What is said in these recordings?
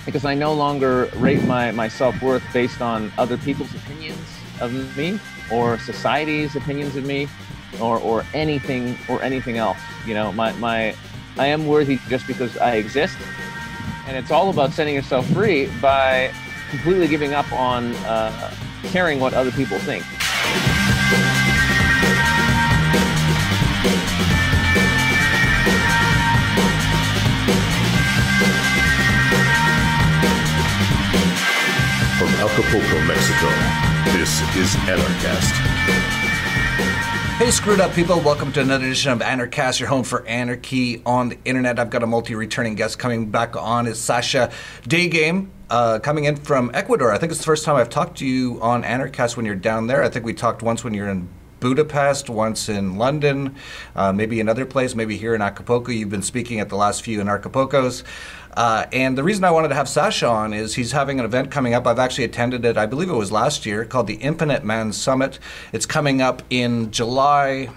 because I no longer rate my self-worth based on other people's opinions of me or society's opinions of me or anything else. You know, I am worthy just because I exist. And it's all about setting yourself free by completely giving up on caring what other people think. From Acapulco, Mexico, this is Anarchast. Hey, screwed up people. Welcome to another edition of Anarchast, your home for anarchy on the internet. I've got a multi-returning guest coming back on. Is Sasha Daygame, coming in from Ecuador. I think it's the first time I've talked to you on Anarchast when you're down there. I think we talked once when you're in Budapest, once in London, maybe another place, maybe here in Acapulco. You've been speaking at the last few Anarchapulcos. And the reason I wanted to have Sasha on is he's having an event coming up. I've actually attended it, I believe it was last year, called the Infinite Man Summit. It's coming up in July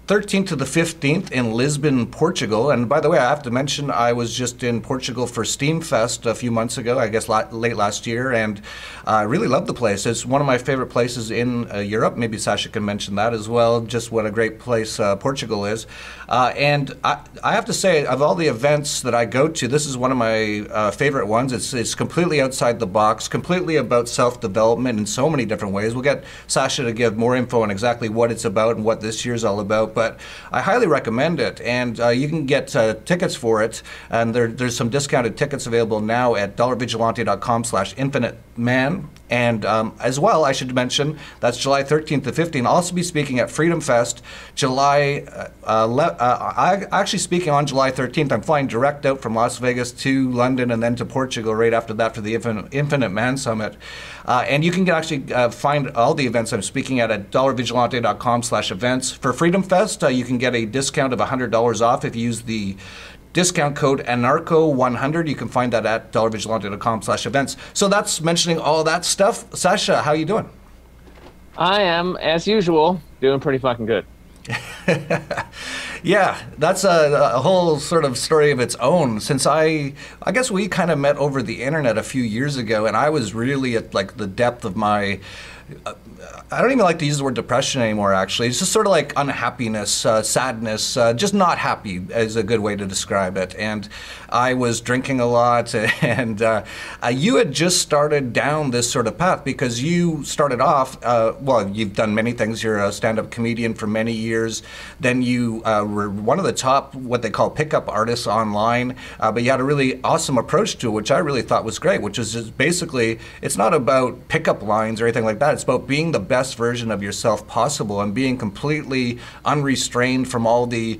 13th to the 15th in Lisbon, Portugal. And by the way, I have to mention I was just in Portugal for Steamfest a few months ago, I guess late last year, and I really love the place. It's one of my favorite places in Europe. Maybe Sasha can mention that as well, just what a great place Portugal is. And I have to say, of all the events that I go to, this is one of my favorite ones. It's completely outside the box, completely about self-development in so many different ways. We'll get Sasha to give more info on exactly what it's about and what this year's all about. But I highly recommend it, and you can get tickets for it, and there's some discounted tickets available now at dollarvigilante.com/infiniteman. And as well, I should mention, that's July 13th to 15th. I'll also be speaking at Freedom Fest, actually speaking on July 13th. I'm flying direct out from Las Vegas to London and then to Portugal right after that for the Infinite Man Summit. And you can actually find all the events I'm speaking at dollarvigilante.com/events. For Freedom Fest, you can get a discount of $100 off if you use the discount code Anarcho100. You can find that at dollarvigilante.com/events. So that's mentioning all that stuff. Sasha, how you doing? I am, as usual, doing pretty fucking good. Yeah, that's a whole sort of story of its own. Since I guess we kind of met over the internet a few years ago, and I was really at like the depth of my I don't even like to use the word depression anymore, actually. It's just sort of like unhappiness, sadness, just not happy is a good way to describe it. And I was drinking a lot, and you had just started down this sort of path because you started off, well, you've done many things. You're a stand-up comedian for many years. Then you were one of the top, what they call pickup artists online, but you had a really awesome approach to it, which I really thought was great, which is just basically, it's not about pickup lines or anything like that. It's about being the best version of yourself possible and being completely unrestrained from all the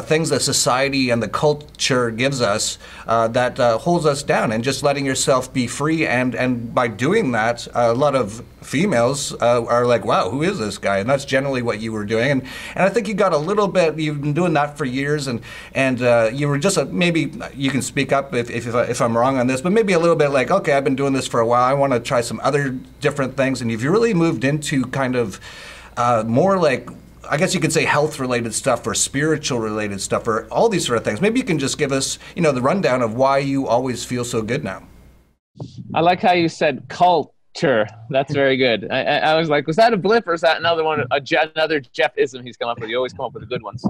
things that society and the culture gives us that holds us down, and just letting yourself be free. And by doing that, a lot of females are like, wow, who is this guy? And that's generally what you were doing. And I think you got a little bit, you've been doing that for years, and you were just maybe you can speak up if I'm wrong on this, but maybe a little bit like, okay, I've been doing this for a while, I want to try some other different things. And you've really moved into kind of more like, I guess you could say health-related stuff or spiritual-related stuff or all these sort of things. Maybe you can just give us, the rundown of why you always feel so good now. I like how you said culture. That's very good. I was like, was that a blip or is that another one, another Jeff-ism he's come up with? You always come up with the good ones.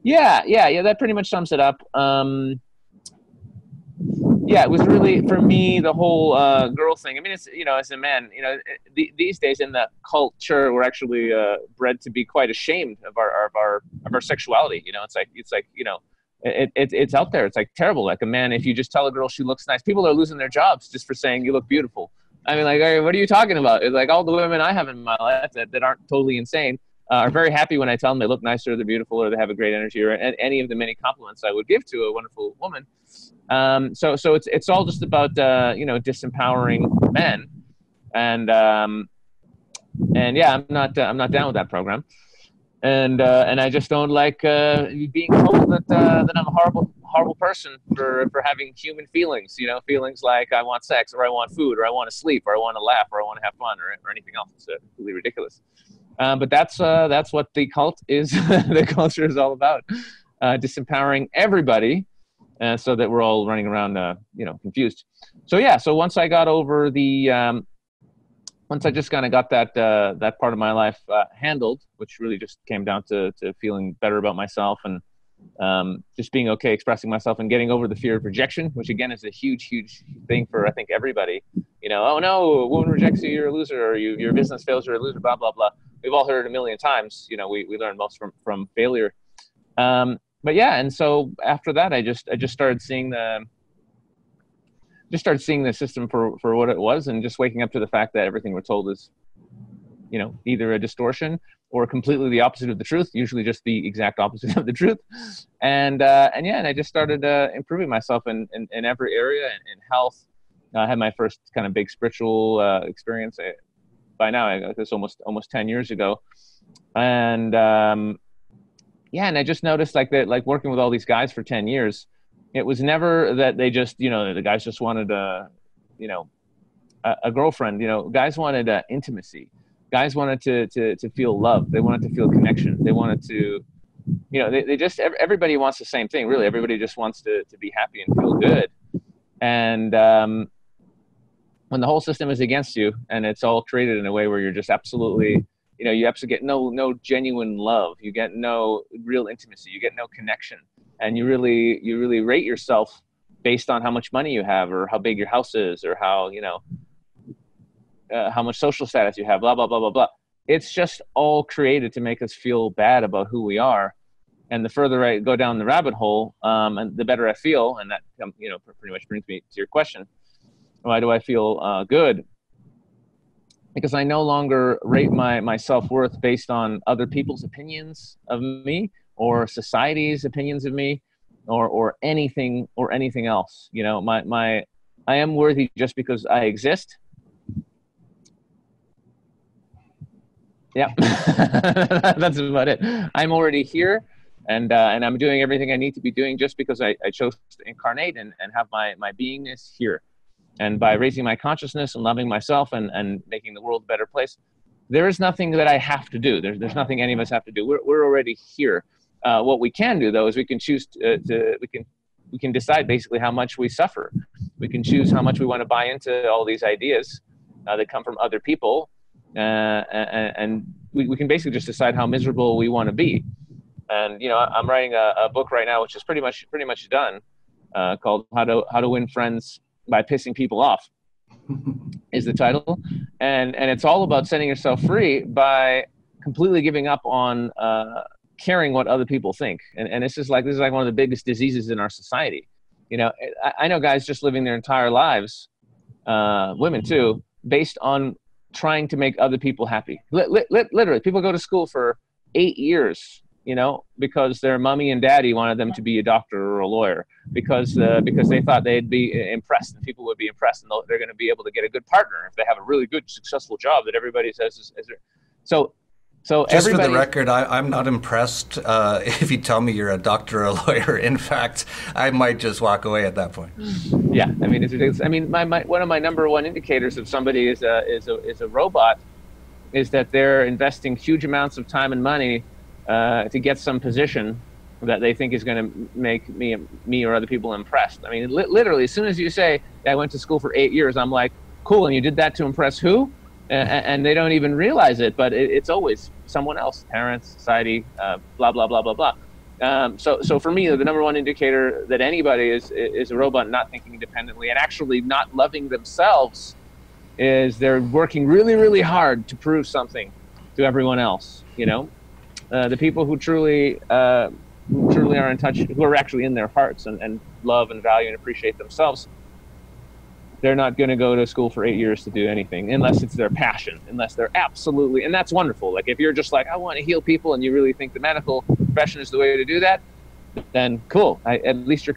Yeah, that pretty much sums it up. Yeah, it was really, for me, the whole girl thing. I mean, it's, as a man, these days in the culture, we're actually bred to be quite ashamed of our sexuality. It's like it's out there. It's like terrible. Like a man, if you just tell a girl she looks nice, people are losing their jobs just for saying you look beautiful. I mean, like, what are you talking about? It's like all the women I have in my life that aren't totally insane are very happy when I tell them they look nice or they're beautiful or they have a great energy or any of the many compliments I would give to a wonderful woman. So it's all just about disempowering men, and yeah, I'm not down with that program, and I just don't like being told that I'm a horrible person for having human feelings. Feelings like I want sex or I want food or I want to sleep or I want to laugh or I want to have fun or anything else. It's completely ridiculous. But that's what the cult is. The culture is all about, disempowering everybody so that we're all running around, confused. So yeah, so once I got over once I just kind of got that part of my life handled, which really just came down to feeling better about myself and just being okay expressing myself and getting over the fear of rejection, which again is a huge thing for I think everybody. Oh no, a woman rejects you, you're a loser, or your business fails, you're a loser, blah blah blah. We've all heard it a million times. We learn most from failure. But yeah, and so after that, I just started seeing the system for what it was, and just waking up to the fact that everything we're told is, either a distortion or completely the opposite of the truth, usually just the exact opposite of the truth. And I just started improving myself in every area, in health. I had my first kind of big spiritual experience by now. I guess almost 10 years ago. And and I just noticed like working with all these guys for 10 years, it was never that they just, the guys just wanted a girlfriend. Guys wanted intimacy. Guys wanted to feel love. They wanted to feel connection. They wanted to, they just, everybody wants the same thing, really. Everybody just wants to be happy and feel good. And when the whole system is against you and it's all created in a way where you're just absolutely, you absolutely get no genuine love. You get no real intimacy. You get no connection. And you really rate yourself based on how much money you have, or how big your house is, or how much social status you have, blah blah blah blah blah. It's just all created to make us feel bad about who we are. And the further I go down the rabbit hole, and the better I feel, and that pretty much brings me to your question: why do I feel good? Because I no longer rate my self-worth based on other people's opinions of me, or society's opinions of me, or anything else. I am worthy just because I exist. Yeah, that's about it. I'm already here, and I'm doing everything I need to be doing just because I chose to incarnate and have my beingness here. And by raising my consciousness and loving myself and making the world a better place, there is nothing that I have to do. There's nothing any of us have to do. We're already here. What we can do, though, is we can choose we can decide basically how much we suffer. We can choose how much we want to buy into all these ideas that come from other people, and we can basically just decide how miserable we want to be. And I'm writing a book right now, which is pretty much done, called How to Win Friends by Pissing People Off, is the title, and it's all about setting yourself free by completely giving up on caring what other people think. And this is like one of the biggest diseases in our society. I know guys just living their entire lives, women too, based on trying to make other people happy. Literally, people go to school for 8 years, because their mommy and daddy wanted them to be a doctor or a lawyer, because they thought they'd be impressed and people would be impressed, and they're going to be able to get a good partner if they have a really good, successful job that everybody says is so. Just for the record, I'm not impressed if you tell me you're a doctor or a lawyer. In fact, I might just walk away at that point. Yeah, I mean, it's ridiculous. I mean, one of my number one indicators of somebody is a robot is that they're investing huge amounts of time and money to get some position that they think is going to make me or other people impressed. I mean, literally, as soon as you say, I went to school for 8 years, I'm like, cool, and you did that to impress who? And they don't even realize it, but it's always someone else, parents, society, blah, blah, blah, blah, blah. So for me, the number one indicator that anybody is a robot not thinking independently and actually not loving themselves is they're working really, really hard to prove something to everyone else. The people who truly are in touch, who are actually in their hearts and love and value and appreciate themselves, they're not going to go to school for 8 years to do anything unless it's their passion, unless they're absolutely, and that's wonderful. Like if you're just like, I want to heal people, and you really think the medical profession is the way to do that, then cool. At least you're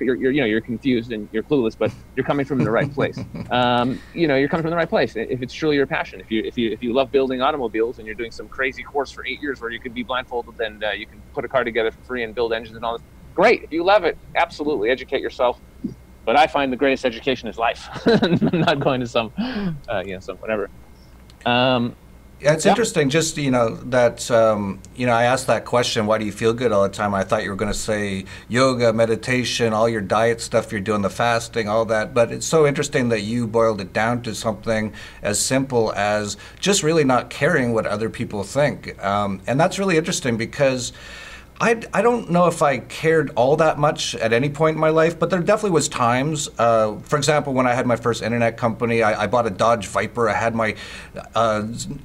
confused and you're clueless, but you're coming from the right place. You're coming from the right place. If it's truly your passion, if you love building automobiles and you're doing some crazy course for 8 years where you can be blindfolded and you can put a car together for free and build engines and all this, great. If you love it, absolutely educate yourself. But I find the greatest education is life, not going to some whatever. Yeah, it's interesting, just, that, I asked that question, why do you feel good all the time? I thought you were going to say yoga, meditation, all your diet stuff you're doing, the fasting, all that. But it's so interesting that you boiled it down to something as simple as just really not caring what other people think. And that's really interesting because I don't know if I cared all that much at any point in my life, but there definitely was times. For example, when I had my first internet company, I bought a Dodge Viper. I had my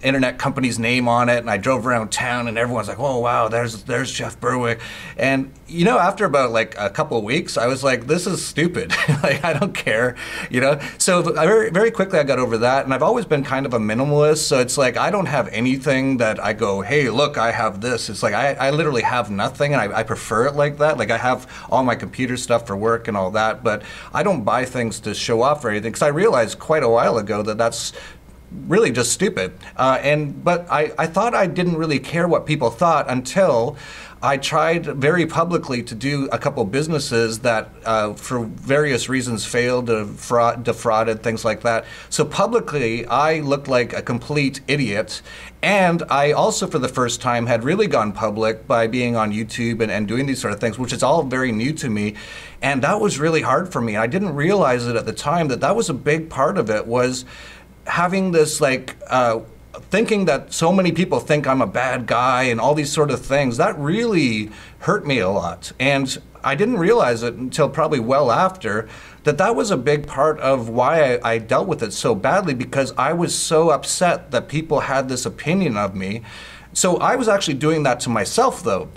internet company's name on it, and I drove around town, and everyone's like, "Oh wow, there's Jeff Berwick." And after about like a couple of weeks, I was like, "This is stupid. Like, I don't care." So very, very quickly I got over that, and I've always been kind of a minimalist. So it's like I don't have anything that I go, "Hey, look, I have this." It's like I literally have nothing, and I prefer it like that. Like, I have all my computer stuff for work and all that, but I don't buy things to show off or anything, because I realized quite a while ago that that's really just stupid. But I thought I didn't really care what people thought until I tried very publicly to do a couple businesses that, for various reasons, failed, defrauded, things like that. So publicly, I looked like a complete idiot. And I also, for the first time, had really gone public by being on YouTube and doing these sort of things, which is all very new to me. And that was really hard for me. I didn't realize it at the time that was a big part of it, was having this, like, thinking that so many people think I'm a bad guy and all these sort of things. That really hurt me a lot. And I didn't realize it until probably well after that was a big part of why I dealt with it so badly, because I was so upset that people had this opinion of me. So I was actually doing that to myself, though.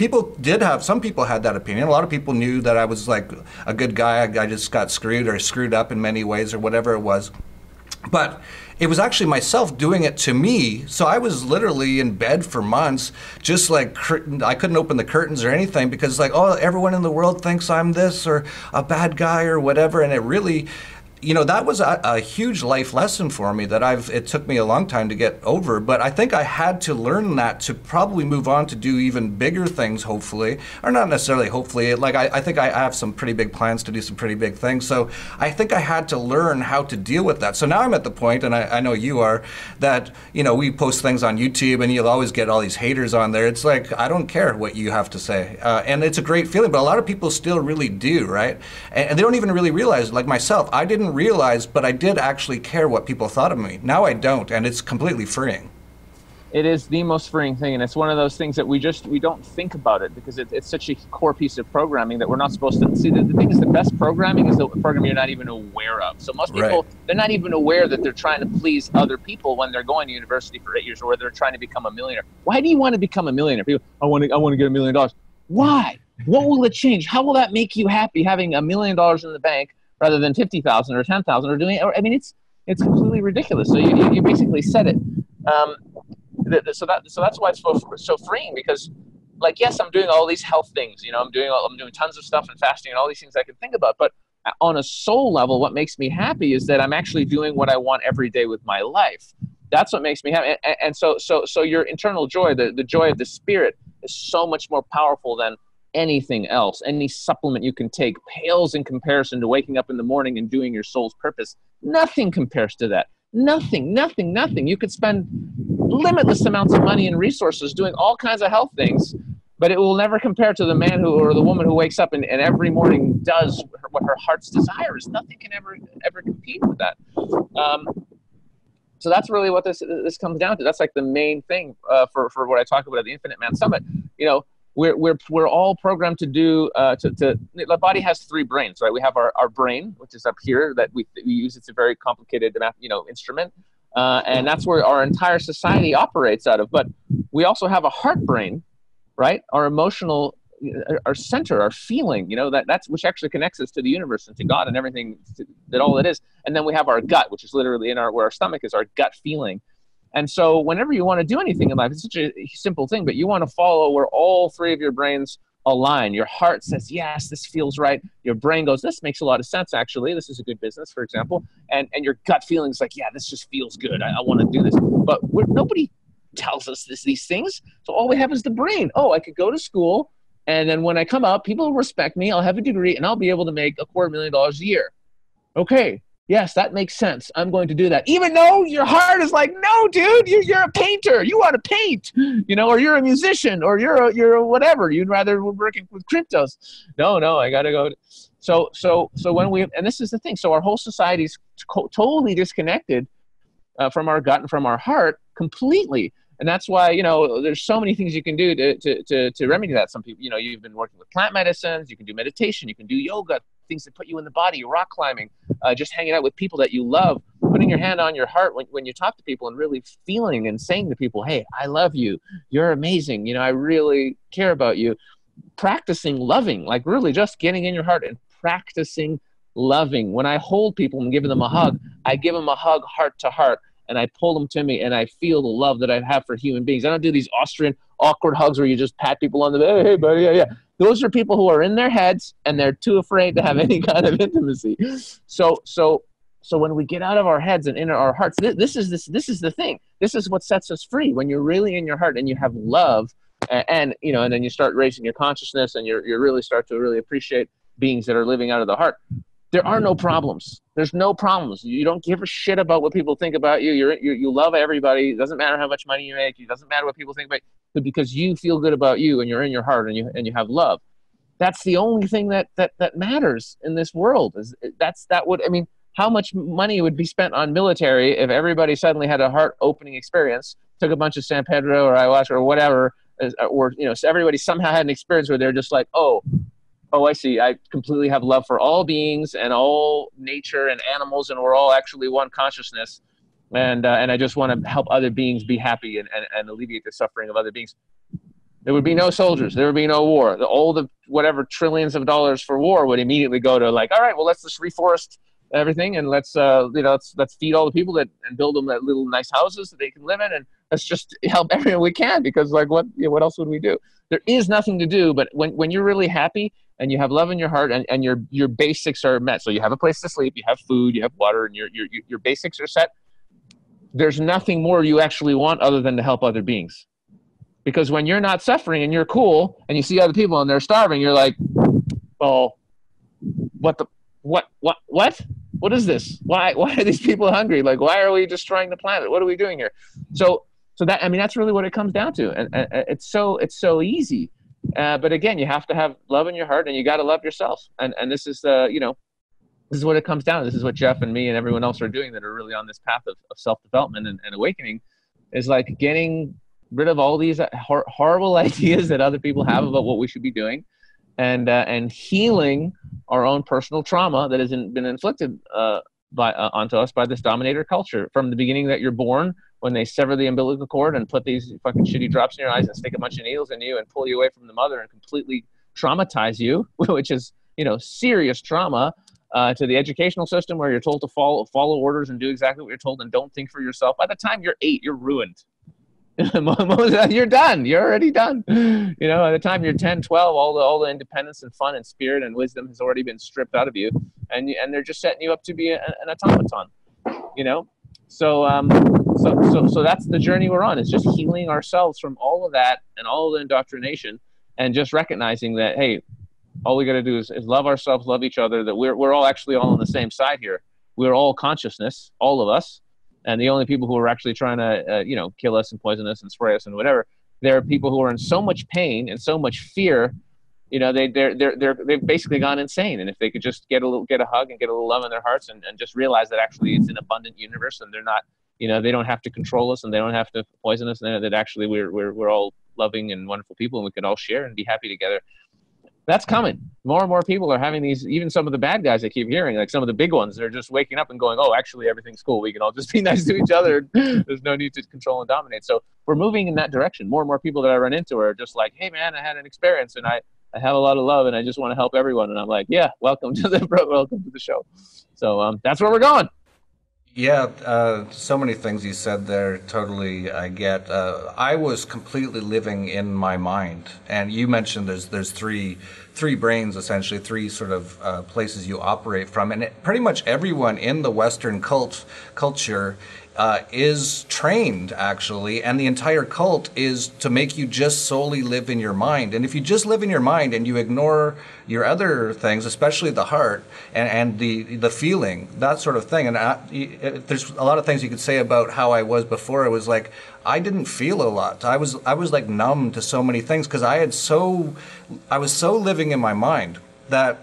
Some people had that opinion. A lot of people knew that I was like a good guy. I just got screwed or screwed up in many ways or whatever it was. But it was actually myself doing it to me. So I was literally in bed for months, just like I couldn't open the curtains or anything, because like, oh, everyone in the world thinks I'm this or a bad guy or whatever. And it really, that was a huge life lesson for me that it took me a long time to get over. But I think I had to learn that to probably move on to do even bigger things, hopefully. Or not necessarily hopefully. Like, I think I have some pretty big plans to do some pretty big things. So I think I had to learn how to deal with that. So now I'm at the point, and I know you are, that, we post things on YouTube and you'll always get all these haters on there. It's like, I don't care what you have to say. And it's a great feeling, but a lot of people still really do, right? And they don't even really realize, like myself, I didn't realize, but I did actually care what people thought of me. Now I don't, and it's completely freeing. It is the most freeing thing, and it's one of those things that we don't think about it, because it's such a core piece of programming that we're not supposed to see. The thing is, the best programming is the programming you're not even aware of. So most people, they're not even aware that they're trying to please other people when they're going to university for 8 years, or they're trying to become a millionaire. Why do you want to become a millionaire? People, I want to get $1 million. Why? What will it change? How will that make you happy, having $1 million in the bank rather than 50,000 or 10,000 or doing? I mean, it's completely ridiculous. So you basically said it. So that's why it's so freeing, because, like, yes, I'm doing all these health things. I'm doing tons of stuff and fasting and all these things I can think about. But on a soul level, what makes me happy is that I'm actually doing what I want every day with my life. That's what makes me happy. And so your internal joy, the joy of the spirit, is so much more powerful than anything else. Any supplement you can take pales in comparison to waking up in the morning and doing your soul's purpose. Nothing compares to that. Nothing. You could spend limitless amounts of money and resources doing all kinds of health things, but it will never compare to the man or the woman who wakes up and every morning does what her heart's desire is. Nothing can ever compete with that. So that's really what this comes down to. That's like the main thing for what I talk about at the Infinite Man Summit. We're all programmed to do the body has 3 brains, right? We have our brain, which is up here, that we use. It's a very complicated instrument, and that's where our entire society operates out of. But we also have a heart brain, right? Our emotional, our center, our feeling, that's which actually connects us to the universe and to God and everything that all it is. And then we have our gut, which is literally where our stomach is, our gut feeling. And so whenever you want to do anything in life, it's such a simple thing, but you want to follow where all 3 of your brains align. Your heart says, yes, this feels right. Your brain goes, this makes a lot of sense, actually. This is a good business, for example. And your gut feeling is like, yeah, this just feels good. I want to do this. But nobody tells us these things. So all we have is the brain. Oh, I could go to school, and then when I come out, people will respect me. I'll have a degree, and I'll be able to make $250,000 a year. Okay, yes, that makes sense. I'm going to do that. Even though your heart is like, no, dude, you're a painter. You want to paint, or you're a musician, or you're a whatever. You'd rather we're working with cryptos. No, I got to go. So when and this is the thing. So our whole society's totally disconnected from our gut and from our heart completely. And that's why, there's so many things you can do to remedy that. Some people, you've been working with plant medicines, you can do meditation, you can do yoga, things that put you in the body, rock climbing, just hanging out with people that you love, putting your hand on your heart when you talk to people and really feeling and saying to people, hey, I love you. You're amazing. I really care about you. Practicing loving, like really just getting in your heart and practicing loving. When I hold people and give them a hug, I give them a hug heart to heart. And I pull them to me, and I feel the love that I have for human beings. I don't do these Austrian awkward hugs where you just pat people on the back, hey, buddy, yeah. Those are people who are in their heads, and they're too afraid to have any kind of intimacy. So when we get out of our heads and into our hearts, this is the thing. This is what sets us free. When you're really in your heart and you have love, and then you start raising your consciousness, and you really start to really appreciate beings that are living out of the heart. There are no problems. There's no problems. You don't give a shit about what people think about you. You love everybody. It doesn't matter how much money you make. It doesn't matter what people think about you, because you feel good about you and you're in your heart and you have love. That's the only thing that matters in this world. How much money would be spent on military if everybody suddenly had a heart opening experience, took a bunch of San Pedro or ayahuasca or whatever, or so everybody somehow had an experience where they're just like, oh, I see. I completely have love for all beings and all nature and animals, and we're all actually one consciousness. And I just want to help other beings be happy and alleviate the suffering of other beings. There would be no soldiers. There would be no war. All the whatever trillions of dollars for war would immediately go to like, all right, well, let's just reforest everything, and let's feed all the people and build them that little nice houses that they can live in, and let's just help everyone we can, because like what else would we do? There is nothing to do. But when you're really happy and you have love in your heart and your basics are met, so you have a place to sleep, you have food, you have water, and your basics are set, there's nothing more you actually want other than to help other beings. Because when you're not suffering and you're cool and you see other people and they're starving, you're like, oh, what is this? Why are these people hungry? Like, why are we destroying the planet? What are we doing here? So that's really what it comes down to. And it's so easy. But again, you have to have love in your heart, and you got to love yourself. And this is this is what it comes down to. This is what Jeff and me and everyone else are doing that are really on this path of self-development and awakening, is like getting rid of all these horrible ideas that other people have about what we should be doing, and healing our own personal trauma that has been inflicted onto us by this dominator culture from the beginning that you're born, when they sever the umbilical cord and put these fucking shitty drops in your eyes and stick a bunch of needles in you and pull you away from the mother and completely traumatize you, which is, serious trauma, to the educational system where you're told to follow orders and do exactly what you're told and don't think for yourself. By the time you're 8, you're ruined. You're done. You're already done. By the time you're 10, 12, all the independence and fun and spirit and wisdom has already been stripped out of you, and they're just setting you up to be an automaton. So that's the journey we're on. It's just healing ourselves from all of that and all of the indoctrination, and just recognizing that, hey, all we got to do is love ourselves, love each other. That we're all actually all on the same side here. We're all consciousness, all of us. And the only people who are actually trying to, kill us and poison us and spray us and whatever, there are people who are in so much pain and so much fear. They've basically gone insane. And if they could just get a hug and get a little love in their hearts and just realize that actually it's an abundant universe, and they're not, they don't have to control us and they don't have to poison us, and that actually we're all loving and wonderful people, and we can all share and be happy together. That's coming. More and more people are having these, even some of the bad guys I keep hearing, like some of the big ones, they're just waking up and going, oh, actually everything's cool. We can all just be nice to each other. There's no need to control and dominate. So we're moving in that direction. More and more people that I run into are just like, hey man, I had an experience and I have a lot of love and I just want to help everyone. And I'm like, yeah, welcome to the show. So that's where we're going. Yeah, so many things you said there, totally I get. I was completely living in my mind, and you mentioned there's three three brains, essentially, three sort of places you operate from. And pretty much everyone in the Western culture is trained, actually, and the entire cult is to make you just solely live in your mind. And if you just live in your mind and you ignore your other things, especially the heart and the feeling, that sort of thing. And there's a lot of things you could say about how I was before. It was like I didn't feel a lot. I was like numb to so many things because I was so living in my mind that.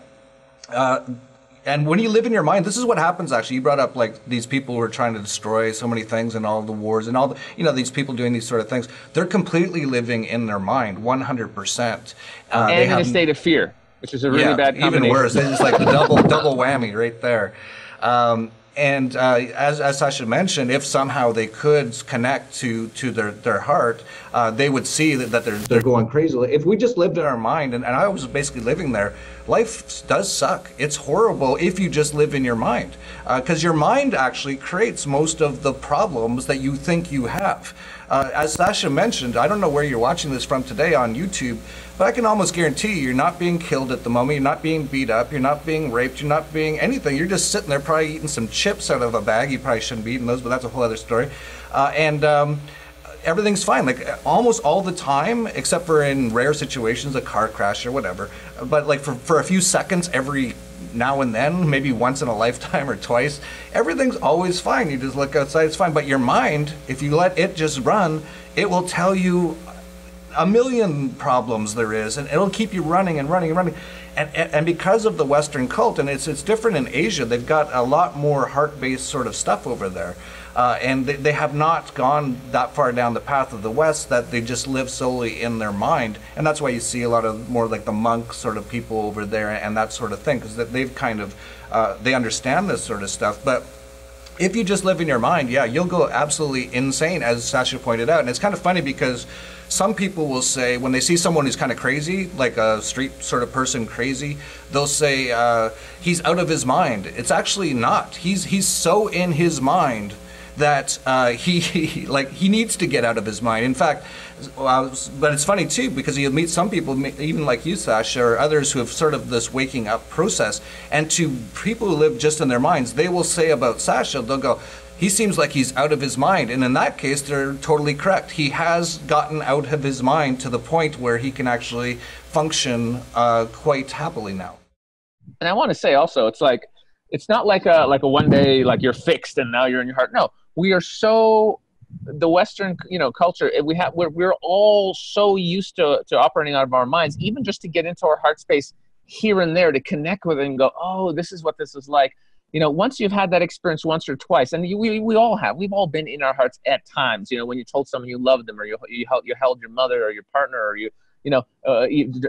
And when you live in your mind, this is what happens, actually. You brought up, like, these people who are trying to destroy so many things and all the wars and all the, these people doing these sort of things. They're completely living in their mind, 100%. And in a state of fear, which is a really bad combination. Even worse. It's like the double whammy right there. And as Sasha mentioned, if somehow they could connect to their heart, they would see that they're going crazy. If we just lived in our mind, and I was basically living there, life does suck. It's horrible if you just live in your mind, because your mind actually creates most of the problems that you think you have. As Sasha mentioned, I don't know where you're watching this from today on YouTube, but I can almost guarantee you're not being killed at the moment, you're not being beat up, you're not being raped, you're not being anything. You're just sitting there probably eating some chips out of a bag. You probably shouldn't be eating those, but that's a whole other story. Everything's fine, like almost all the time, except for in rare situations, a car crash or whatever. But like for a few seconds every now and then, maybe once in a lifetime or twice, everything's always fine. You just look outside, it's fine. But your mind, if you let it just run, it will tell you a million problems there is, and it'll keep you running and running and running. And because of the Western cult, and it's different in Asia, they've got a lot more heart-based sort of stuff over there. And they have not gone that far down the path of the West, that they just live solely in their mind. And that's why you see a lot of more like the monk sort of people over there and that sort of thing, because they've kind of, they understand this sort of stuff. But if you just live in your mind, yeah, you'll go absolutely insane, as Sasha pointed out. And it's kind of funny because some people will say, when they see someone who's kind of crazy, like a street sort of person crazy, they'll say, he's out of his mind. It's actually not. He's so in his mind that he needs to get out of his mind. In fact, but it's funny too, because you'll meet some people, even like you, Sasha, or others who have sort of this waking up process, and to people who live just in their minds, they will say about Sasha, they'll go, he seems like he's out of his mind. And in that case, they're totally correct. He has gotten out of his mind to the point where he can actually function quite happily now. And I want to say also, it's like, it's not like a one day, like you're fixed and now you're in your heart. No, we are so, the Western, culture, we're all so used to operating out of our minds, even just to get into our heart space here and there, to connect with it and go, oh, this is what this is like. Once you've had that experience once or twice, and we all have, we've all been in our hearts at times, when you told someone you loved them, or you held your mother or your partner, or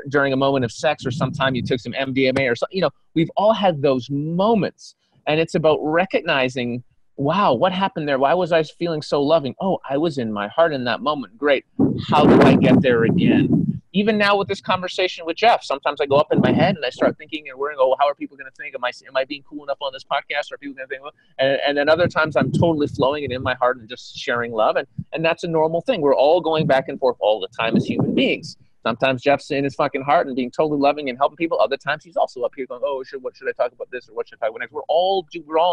during a moment of sex, or sometime you took some MDMA or something, we've all had those moments. And it's about recognizing, wow, what happened there? Why was I feeling so loving? Oh, I was in my heart in that moment. Great. How do I get there again? Even now with this conversation with Jeff, sometimes I go up in my head and I start thinking and worrying, oh, how are people going to think? Am I being cool enough on this podcast? Or are people going to think, well? And then other times I'm totally flowing and in my heart and just sharing love. And that's a normal thing. We're all going back and forth all the time as human beings. Sometimes Jeff's in his fucking heart and being totally loving and helping people. Other times he's also up here going, oh, what should I talk about this, or what should I talk about next? We're all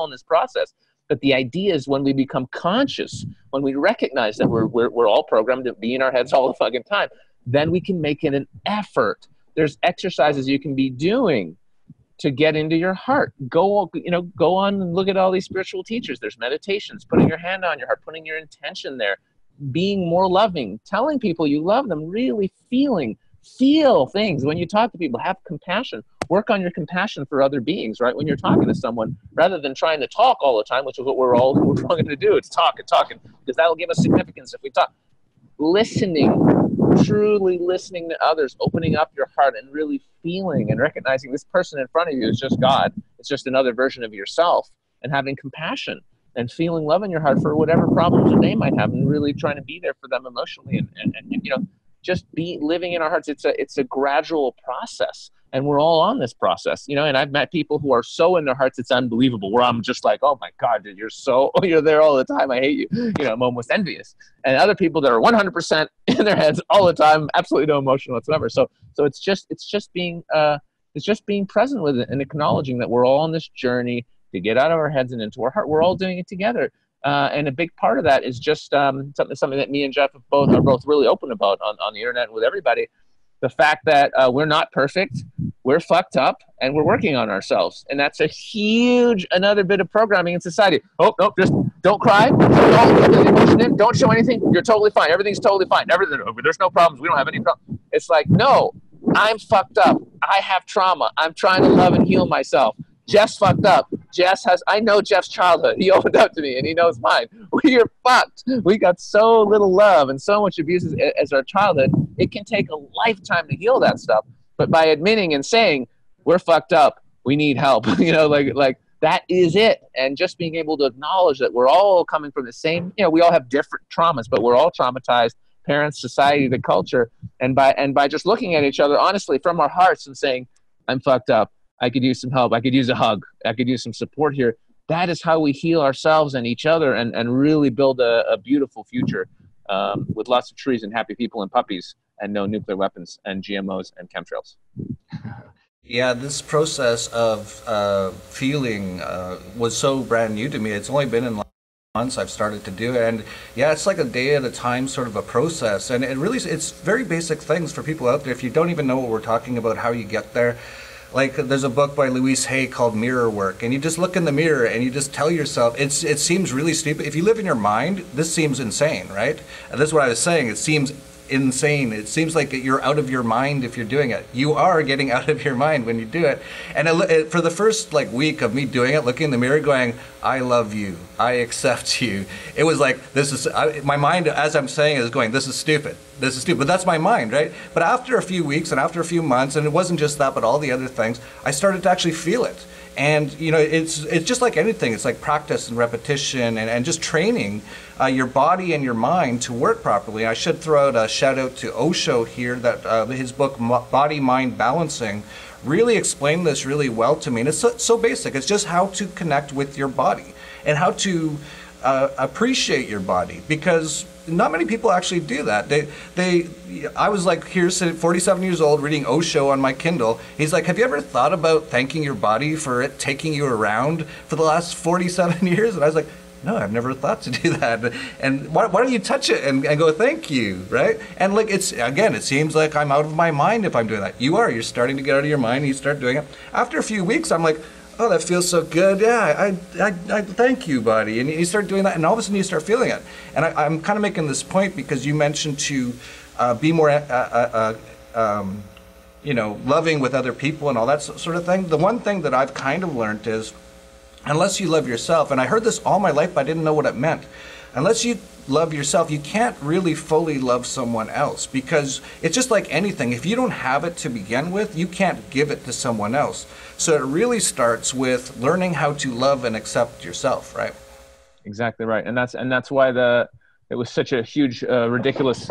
in this process. But the idea is, when we become conscious, when we recognize that we're all programmed to be in our heads all the fucking time, then we can make it an effort. There's exercises you can be doing to get into your heart. Go on and look at all these spiritual teachers. There's meditations, putting your hand on your heart, putting your intention there, being more loving, telling people you love them, really feel things. When you talk to people, have compassion. Work on your compassion for other beings, right? When you're talking to someone, rather than trying to talk all the time, which is what we're going to do. It's talking, because that'll give us significance if we talk. Listening, truly listening to others, opening up your heart and really feeling and recognizing this person in front of you is just God. It's just another version of yourself, and having compassion and feeling love in your heart for whatever problems that they might have, and really trying to be there for them emotionally, and just be living in our hearts. It's a gradual process, and we're all on this process, and I've met people who are so in their hearts, it's unbelievable, where I'm just like, oh my God, dude, you're there all the time. I hate you. I'm almost envious. And other people that are 100% in their heads all the time, absolutely no emotion whatsoever. So it's just being present with it and acknowledging that we're all on this journey to get out of our heads and into our heart. We're all doing it together. And a big part of that is just something that me and Jeff are both really open about on the internet and with everybody. The fact that we're not perfect, we're fucked up, and we're working on ourselves. And that's a huge, another bit of programming in society. Oh, no, just don't cry. Don't get the emotion in. Don't show anything. You're totally fine. Everything's totally fine. There's no problems. We don't have any problems. It's like, no, I'm fucked up. I have trauma. I'm trying to love and heal myself. Jeff's fucked up. I know Jeff's childhood. He opened up to me and he knows mine. We are fucked. We got so little love and so much abuse as our childhood. It can take a lifetime to heal that stuff. But by admitting and saying, we're fucked up, we need help, like that is it. And just being able to acknowledge that we're all coming from the same, we all have different traumas, but we're all traumatized, parents, society, the culture. And by just looking at each other honestly from our hearts and saying, I'm fucked up. I could use some help. I could use a hug. I could use some support here. That is how we heal ourselves and each other and really build a beautiful future with lots of trees and happy people and puppies and no nuclear weapons and GMOs and chemtrails. Yeah, this process of feeling was so brand new to me. It's only been in months I've started to do it, and yeah, it's like a day at a time sort of a process, and it's very basic things for people out there. If you don't even know what we're talking about, how you get there, like there's a book by Louise Hay called Mirror Work, and you just look in the mirror and you just tell yourself, it seems really stupid. If you live in your mind, this seems insane, right? And that's what I was saying. It seems insane. It seems like you're out of your mind if you're doing it. You are getting out of your mind when you do it. And for the first week of me doing it, looking in the mirror going, I love you, I accept you, it was like, my mind as I'm saying is going, this is stupid, but that's my mind, right? But after a few weeks and after a few months, and it wasn't just that but all the other things, I started to actually feel it. And it's just like anything. It's like practice and repetition and just training your body and your mind to work properly. I should throw out a shout out to Osho here, that his book Body Mind Balancing really explained this really well to me. And it's so basic. It's just how to connect with your body and how to appreciate your body, because not many people actually do that. I was like here sitting 47 years old reading Osho on my Kindle. He's like, have you ever thought about thanking your body for it taking you around for the last 47 years? And I was like, no, I've never thought to do that. And why don't you touch it and go, thank you, right? And it seems like I'm out of my mind if I'm doing that. You're starting to get out of your mind and you start doing it. After a few weeks, I'm like, oh, that feels so good. Yeah, I thank you, body. And you start doing that, and all of a sudden you start feeling it. And I'm kind of making this point because you mentioned to be more, loving with other people and all that sort of thing. The one thing that I've kind of learned is, unless you love yourself, and I heard this all my life, but I didn't know what it meant. Unless you love yourself, you can't really fully love someone else, because it's just like anything. If you don't have it to begin with, you can't give it to someone else. So it really starts with learning how to love and accept yourself, right? Exactly right. And that's why it was such a huge, ridiculous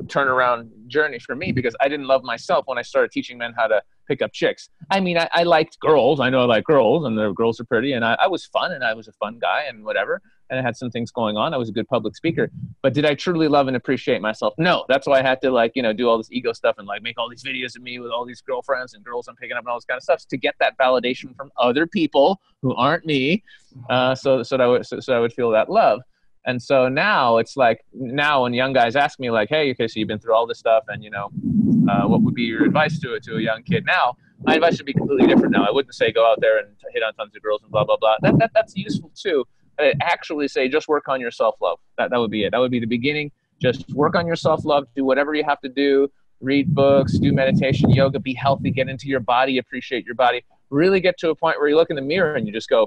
turnaround journey for me, because I didn't love myself when I started teaching men how to pick up chicks. I mean, I liked girls. I know I like girls, and the girls are pretty, and I was fun, and I was a fun guy and whatever. And I had some things going on. I was a good public speaker. But did I truly love and appreciate myself? No. That's why I had to do all this ego stuff and make all these videos of me with all these girlfriends and girls I'm picking up and all this kind of stuff to get that validation from other people who aren't me, so I would feel that love. And so now it's like, now when young guys ask me hey, okay, so you've been through all this stuff, and what would be your advice to a young kid now? My advice would be completely different now. I wouldn't say go out there and hit on tons of girls and blah blah blah. That's useful too. I'd actually say just work on your self-love. That would be it. That would be the beginning. Just work on your self-love. Do whatever you have to do. Read books, do meditation, yoga, be healthy, get into your body, appreciate your body. Really get to a point where you look in the mirror and you just go,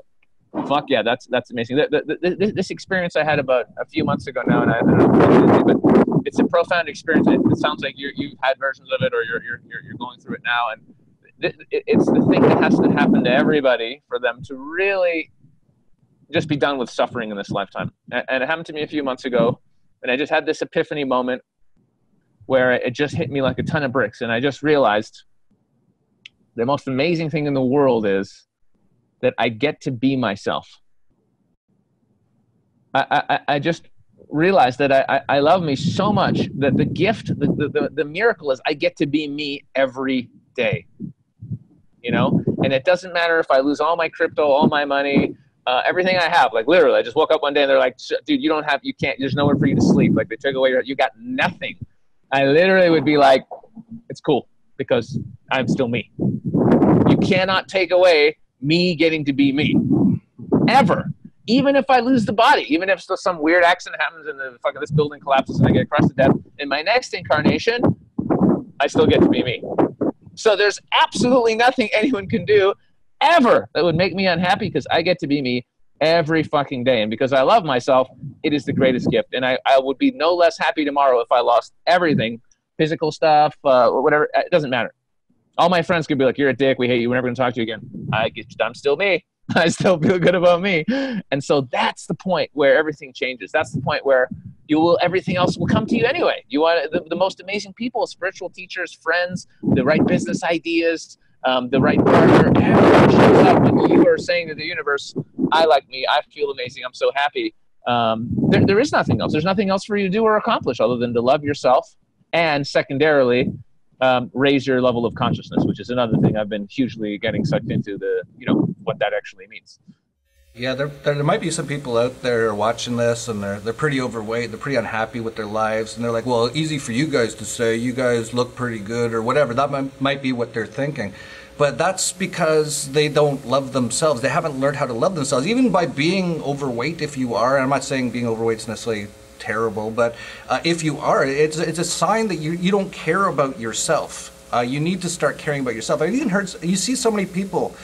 fuck yeah, that's amazing. This experience I had about a few months ago now, and I don't know, but it's a profound experience. It sounds like you've had versions of it, or you're going through it now, and it's the thing that has to happen to everybody for them to really just be done with suffering in this lifetime. And it happened to me a few months ago, and I just had this epiphany moment where it just hit me like a ton of bricks, and I just realized the most amazing thing in the world is that I get to be myself. I just realize that I love me so much that the gift, the miracle is I get to be me every day, you know? And it doesn't matter if I lose all my crypto, all my money, everything I have. Like literally, I just woke up one day and they're like, dude, you can't, there's nowhere for you to sleep. Like they took away you got nothing. I literally would be like, it's cool because I'm still me. You cannot take away me getting to be me, ever. Even if I lose the body, even if some weird accident happens and this building collapses and I get crushed to death, in my next incarnation, I still get to be me. So there's absolutely nothing anyone can do ever that would make me unhappy because I get to be me every fucking day. And because I love myself, it is the greatest gift. And I would be no less happy tomorrow if I lost everything, physical stuff, whatever. It doesn't matter. All my friends could be like, you're a dick, we hate you, we're never going to talk to you again. I'm still me. I still feel good about me. And so that's the point where everything changes. That's the point where everything else will come to you anyway. You want the most amazing people, spiritual teachers, friends, the right business ideas, the right partner. Everything shows up when you are saying to the universe, I like me, I feel amazing, I'm so happy. There is nothing else. There's nothing else for you to do or accomplish other than to love yourself and secondarily, raise your level of consciousness, which is another thing I've been hugely getting sucked into what that actually means. Yeah, there might be some people out there watching this and they're pretty overweight, they're pretty unhappy with their lives, and they're like, well, easy for you guys to say, you guys look pretty good or whatever. That might be what they're thinking. But that's because they don't love themselves. They haven't learned how to love themselves. Even by being overweight, if you are, and I'm not saying being overweight is necessarily terrible, but if you are, it's a sign that you don't care about yourself. You need to start caring about yourself. I've even heard, you see so many people,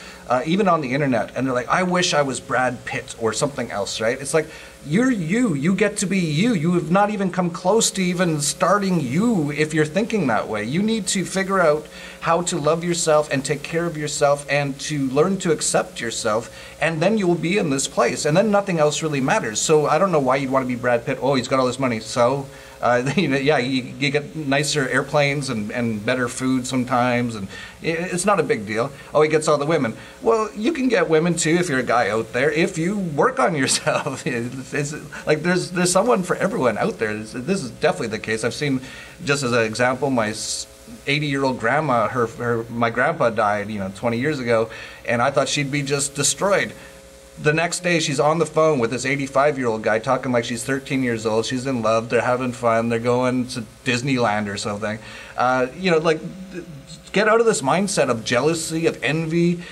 even on the internet, and they're like, I wish I was Brad Pitt or something else, right? It's like, you're you get to be you. You have not even come close to even starting you if you're thinking that way. You need to figure out how to love yourself and take care of yourself and to learn to accept yourself, and then you will be in this place, and then nothing else really matters. So I don't know why you'd want to be Brad Pitt. Oh, he's got all this money, so yeah, you get nicer airplanes and better food sometimes, and it's not a big deal. Oh, he gets all the women. Well, you can get women too if you're a guy out there, if you work on yourself. It's like there's someone for everyone out there. This is definitely the case. I've seen, just as an example, my 80-year-old grandma, my grandpa died 20 years ago, and I thought she'd be just destroyed. The next day, she's on the phone with this 85-year-old guy talking like she's 13 years old. She's in love. They're having fun. They're going to Disneyland or something. Like, get out of this mindset of jealousy, of envy.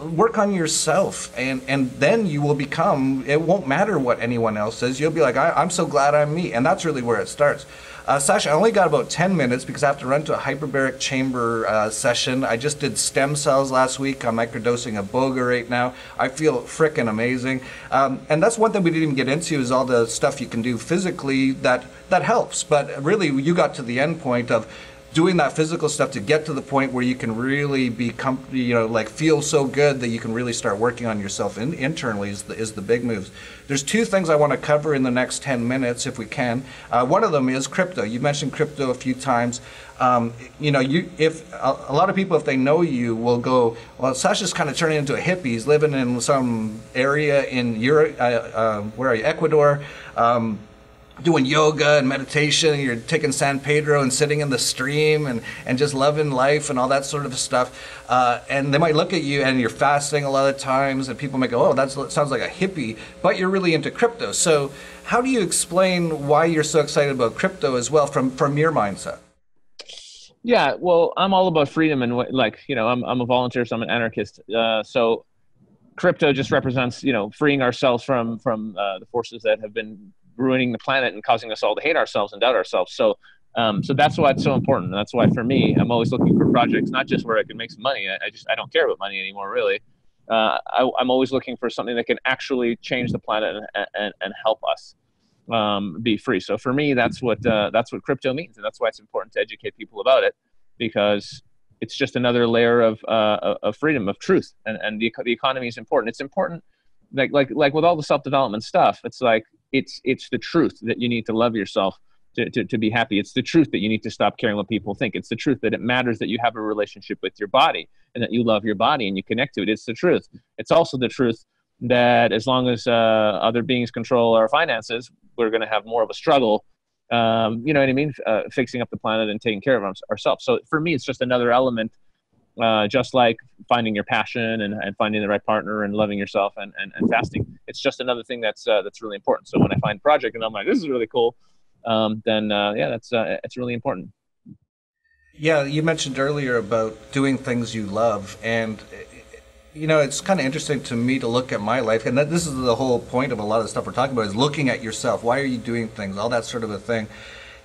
Work on yourself, and then you will become, it won't matter what anyone else says. You'll be like, I'm so glad I'm me. And that's really where it starts. Sasha, I only got about 10 minutes because I have to run to a hyperbaric chamber session. I just did stem cells last week. I'm microdosing a boga right now. I feel frickin' amazing. And that's one thing we didn't even get into, is all the stuff you can do physically that helps. But really, you got to the end point of doing that physical stuff to get to the point where you can really become, like feel so good that you can really start working on yourself internally is the big moves. There's two things I want to cover in the next 10 minutes if we can. One of them is crypto. You mentioned crypto a few times. If a lot of people, if they know you, will go, well, Sasha's kind of turning into a hippie. He's living in some area in Europe, where are you, Ecuador, doing yoga and meditation, and you're taking San Pedro and sitting in the stream and just loving life and all that sort of stuff. And they might look at you and you're fasting a lot of times, and people might go, oh, that sounds like a hippie, but you're really into crypto. So how do you explain why you're so excited about crypto as well from your mindset? Yeah, well, I'm all about freedom, and I'm a volunteer, so I'm an anarchist. So crypto just represents, freeing ourselves from the forces that have been ruining the planet and causing us all to hate ourselves and doubt ourselves. So that's why it's so important. And that's why, for me, I'm always looking for projects, not just where I can make some money. I don't care about money anymore, really. I'm always looking for something that can actually change the planet and help us be free. So for me, that's what crypto means, and that's why it's important to educate people about it, because it's just another layer of freedom, of truth, and the economy is important. It's important, like with all the self-development stuff. It's like it's the truth that you need to love yourself to be happy. It's the truth that you need to stop caring what people think. It's the truth that it matters that you have a relationship with your body and that you love your body and you connect to it. It's the truth. It's also the truth that as long as other beings control our finances, we're going to have more of a struggle. You know what I mean? Fixing up the planet and taking care of ourselves. So for me, it's just another element, just like finding your passion and finding the right partner and loving yourself and fasting. It's just another thing that's really important. So when I find a project and I'm like, this is really cool, then it's really important. Yeah, you mentioned earlier about doing things you love, and you know, it's kind of interesting to me to look at my life, and this is the whole point of a lot of the stuff we're talking about, is looking at yourself. Why are you doing things? All that sort of a thing.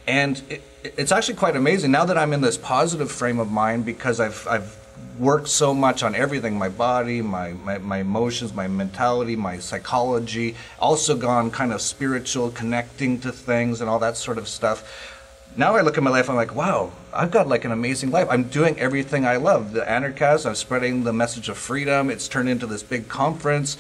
And it's actually quite amazing now that I'm in this positive frame of mind, because I've worked so much on everything, my body, my emotions, my mentality, my psychology, also gone kind of spiritual, connecting to things and all that sort of stuff. Now I look at my life, I'm like, wow, I've got like an amazing life. I'm doing everything I love. The Anarchast, I'm spreading the message of freedom. It's turned into this big conference.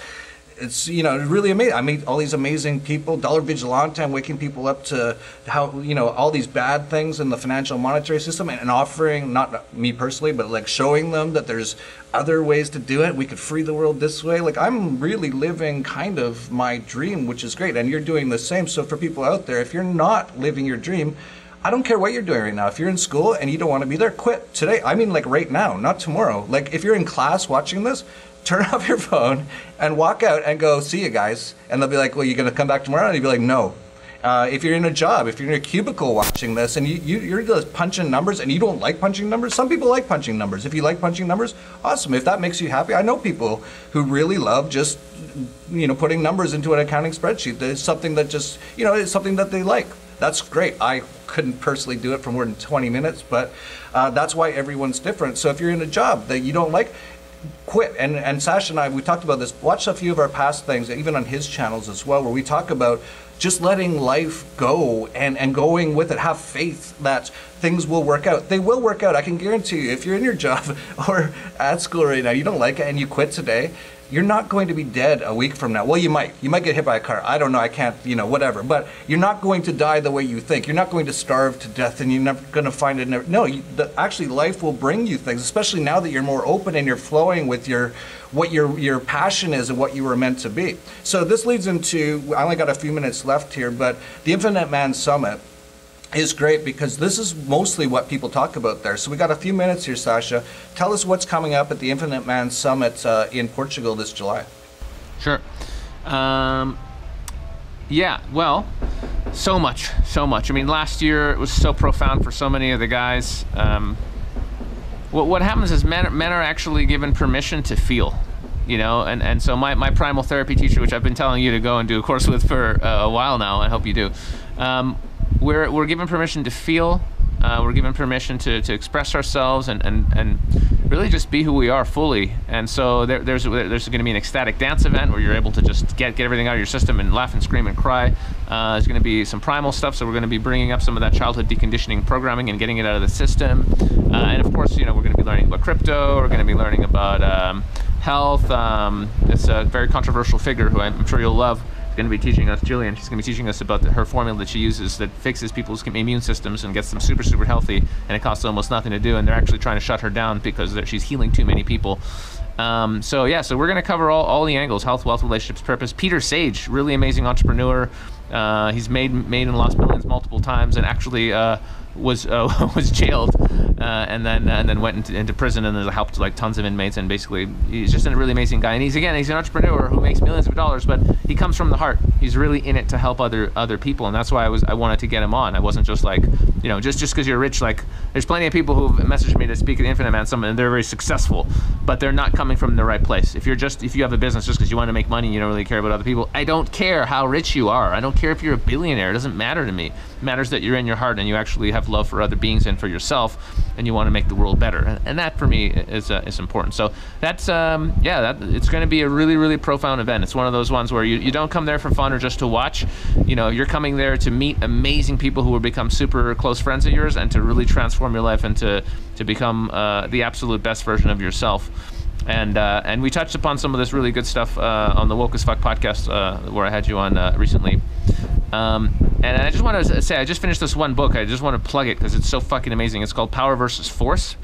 It's, you know, really amazing. I meet all these amazing people. Dollar Vigilante, I'm waking people up to how, you know, all these bad things in the financial monetary system, and offering, not me personally, but like showing them that there's other ways to do it. We could free the world this way. Like, I'm really living kind of my dream, which is great. And you're doing the same. So for people out there, if you're not living your dream, I don't care what you're doing right now. If you're in school and you don't want to be there, quit today. I mean, like right now, not tomorrow. Like if you're in class watching this, turn off your phone and walk out and go, see you guys. And they'll be like, well, you're going to come back tomorrow? And you'll be like, no. If you're in a job, if you're in a cubicle watching this and you're just punching numbers and you don't like punching numbers, some people like punching numbers. If you like punching numbers, awesome. If that makes you happy, I know people who really love just, you know, putting numbers into an accounting spreadsheet. It's something that just, you know, it's something that they like. That's great. I couldn't personally do it for more than 20 minutes, but that's why everyone's different. So if you're in a job that you don't like, quit. And Sasha and I, we talked about this. Watch a few of our past things, even on his channels as well, where we talk about just letting life go and going with it. Have faith that things will work out. They will work out. I can guarantee you, if you're in your job or at school right now, you don't like it and you quit today, you're not going to be dead a week from now. Well, you might. You might get hit by a car. I don't know. I can't, you know, whatever. But you're not going to die the way you think. You're not going to starve to death and you're never going to find it. No, actually life will bring you things, especially now that you're more open and you're flowing with what your passion is and what you were meant to be. So this leads into, I only got a few minutes left here, but the Infinite Man Summit is great because this is mostly what people talk about there. So we got a few minutes here, Sasha. Tell us what's coming up at the Infinite Man Summit in Portugal this July. Sure. Yeah, well, so much. I mean, last year it was so profound for so many of the guys. What happens is men are actually given permission to feel, you know, and so my primal therapy teacher, which I've been telling you to go and do a course with for a while now, I hope you do, we're given permission to feel, we're given permission to express ourselves and really just be who we are fully. And so there's going to be an ecstatic dance event where you're able to just get everything out of your system and laugh and scream and cry. There's going to be some primal stuff, so we're going to be bringing up some of that childhood deconditioning programming and getting it out of the system. And of course, you know, we're going to be learning about crypto, we're going to be learning about health. It's a very controversial figure who I'm sure you'll love. Going to be teaching us, Jillian, she's going to be teaching us about her formula that she uses that fixes people's immune systems and gets them super healthy, and it costs almost nothing to do, and they're actually trying to shut her down because she's healing too many people. So we're going to cover all the angles: health, wealth, relationships, purpose. Peter Sage, really amazing entrepreneur. He's made and lost millions multiple times, and actually was jailed and then went into prison and has helped like tons of inmates, and basically he's just a really amazing guy. And he's an entrepreneur who makes millions of dollars, but he comes from the heart. He's really in it to help other people, and that's why I wanted to get him on. I wasn't just like, you know, just because you're rich. Like, there's plenty of people who've messaged me to speak at Infinite Man Summit, and they're very successful, but they're not coming from the right place. If you have a business just because you want to make money, you don't really care about other people. I don't care how rich you are. I don't care if you're a billionaire. It doesn't matter to me. It matters that you're in your heart and you actually have love for other beings and for yourself, and you want to make the world better. And that for me is important. So that's it's going to be a really profound event. It's one of those ones where you don't come there for fun or just to watch. You know, you're coming there to meet amazing people who will become super close friends of yours and to really transform your life and to become the absolute best version of yourself. And we touched upon some of this really good stuff on the Woke as Fuck podcast where I had you on recently. And I just want to say, I just finished this one book. I just want to plug it because it's so fucking amazing. It's called Power versus Force.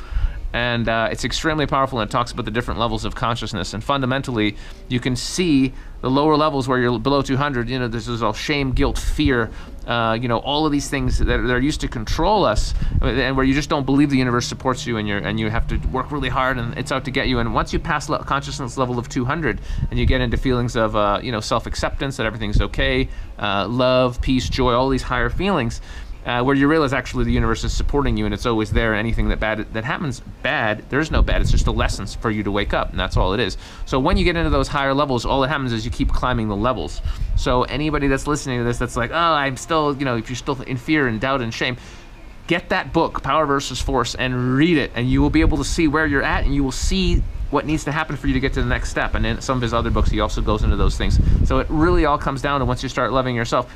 And it's extremely powerful, and it talks about the different levels of consciousness. And fundamentally, you can see the lower levels where you're below 200. You know, this is all shame, guilt, fear. You know, all of these things that are used to control us, and where you just don't believe the universe supports you, and you have to work really hard, and it's out to get you. And once you pass consciousness level of 200, and you get into feelings of you know, self-acceptance, that everything's okay, love, peace, joy, all these higher feelings. Where you realize actually the universe is supporting you, and it's always there. Anything that happens bad, there's no bad. It's just a lesson for you to wake up, and that's all it is. So when you get into those higher levels, all that happens is you keep climbing the levels. So anybody that's listening to this that's like, oh, I'm still, you know, if you're still in fear and doubt and shame, get that book, Power versus Force, and read it, and you will be able to see where you're at, and you will see what needs to happen for you to get to the next step. And in some of his other books, he also goes into those things. So it really all comes down to, once you start loving yourself,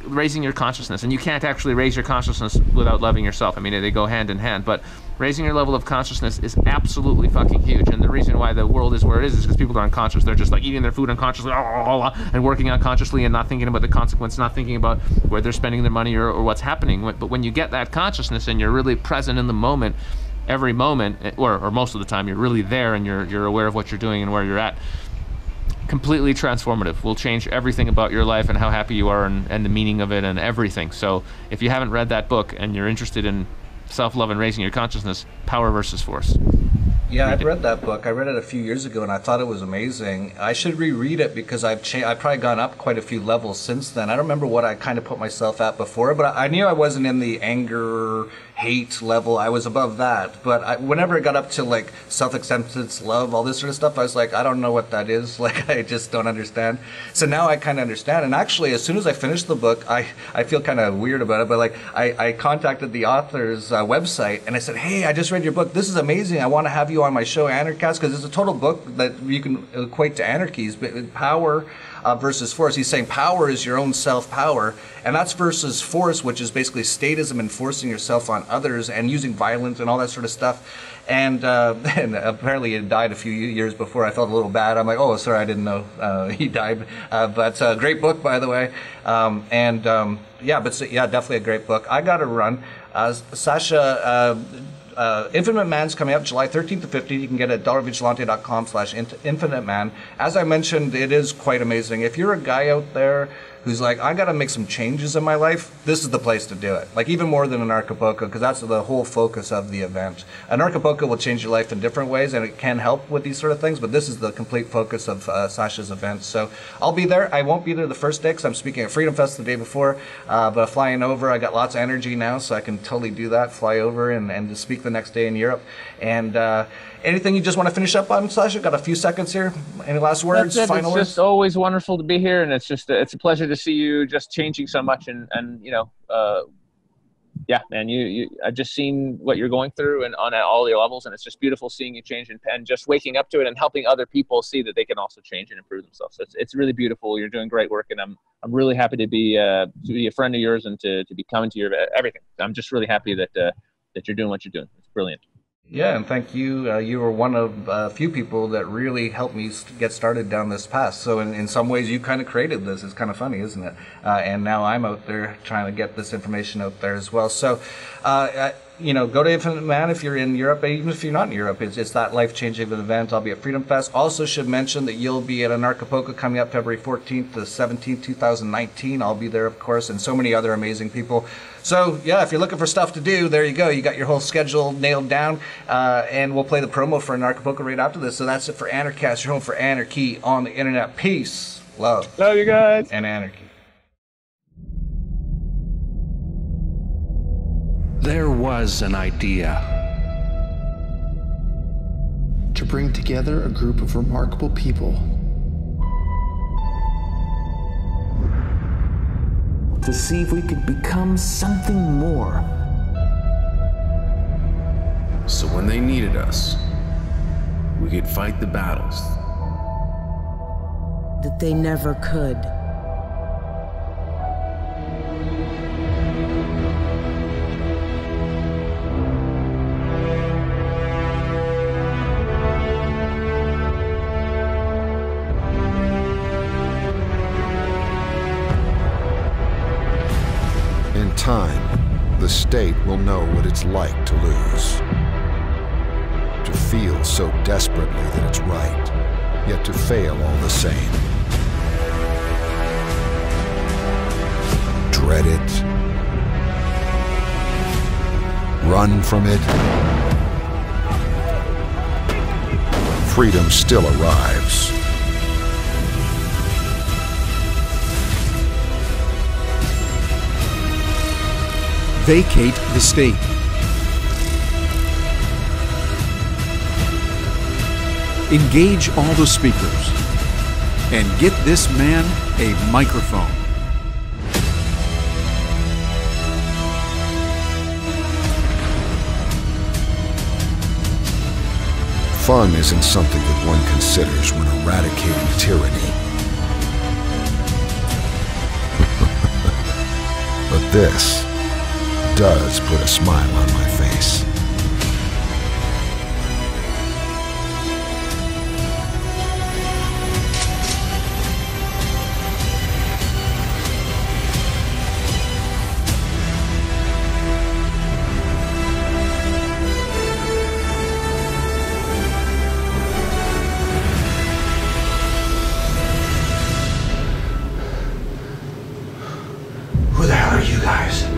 raising your consciousness. And you can't actually raise your consciousness without loving yourself. I mean, they go hand in hand, but raising your level of consciousness is absolutely fucking huge. And the reason why the world is where it is because people are unconscious. They're just like eating their food unconsciously, and working unconsciously, and not thinking about the consequence, not thinking about where they're spending their money or what's happening. But when you get that consciousness and you're really present in the moment, every moment, or most of the time, you're really there, and you're aware of what you're doing and where you're at, completely transformative. Will change everything about your life and how happy you are, and the meaning of it and everything. So if you haven't read that book and you're interested in self-love and raising your consciousness, Power versus Force. Yeah, I've read that book. I read it a few years ago, and I thought it was amazing. I should reread it because I've probably gone up quite a few levels since then. I don't remember what I kind of put myself at before, but I knew I wasn't in the anger, hate level. I was above that. But whenever it got up to like self-acceptance, love, all this sort of stuff, I was like, I don't know what that is. Like, I just don't understand. So now I kind of understand. And actually, as soon as I finished the book, I feel kind of weird about it, but like I contacted the author's website, and I said, hey, I just read your book. This is amazing. I want to have you on my show, Anarchast, because it's a total book that you can equate to anarchies, but power versus force. He's saying power is your own self-power, and that's versus force, which is basically statism and forcing yourself on others and using violence and all that sort of stuff. And apparently he died a few years before. I felt a little bad. I'm like, oh, sorry, I didn't know he died. But great book, by the way. Yeah, definitely a great book. I got to run. Sasha, Infinite Man's coming up July 13th to 15th. You can get it at dollarvigilante.com/Infinite Man. As I mentioned, it is quite amazing. If you're a guy out there who's like, I got to make some changes in my life, this is the place to do it. Like, even more than Anarcho-cast, because that's the whole focus of the event. Anarcho-cast will change your life in different ways, and it can help with these sort of things, but this is the complete focus of Sasha's event. So I'll be there. I won't be there the first day because I'm speaking at Freedom Fest the day before, but flying over, I got lots of energy now, so I can totally do that, fly over and to speak the next day in Europe. And anything you just want to finish up on, Sasha? Got a few seconds here. Any last words, final words? It's just always wonderful to be here, and it's a pleasure to see you just changing so much, and you know, yeah, man, I've just seen what you're going through and on all your levels, and it's just beautiful seeing you change and just waking up to it and helping other people see that they can also change and improve themselves. So it's really beautiful. You're doing great work, and I'm really happy to be a friend of yours and to be coming to your everything. I'm just really happy that you're doing what you're doing. It's brilliant. Yeah, and thank you. You were one of a few people that really helped me get started down this path. So in some ways, you kind of created this. It's kind of funny, isn't it? And now I'm out there trying to get this information out there as well. So, you know, go to Infinite Man if you're in Europe. Even if you're not in Europe, it's that life-changing event. I'll be at Freedom Fest. Also should mention that you'll be at Anarcho-cast coming up February 14th to 17th, 2019. I'll be there, of course, and so many other amazing people. So, yeah, if you're looking for stuff to do, there you go. You got your whole schedule nailed down, and we'll play the promo for Anarcho-cast right after this. So that's it for Anarchast, your home for anarchy on the internet. Peace, love, you guys, and anarchy. There was an idea to bring together a group of remarkable people, to see if we could become something more. So when they needed us, we could fight the battles that they never could. In time, the state will know what it's like to lose. feel so desperately that it's right, yet to fail all the same. Dread it. Run from it. Freedom still arrives. Vacate the state. Engage all the speakers and get this man a microphone. Fun isn't something that one considers when eradicating tyranny. But this does put a smile on my face. Who the hell are you guys?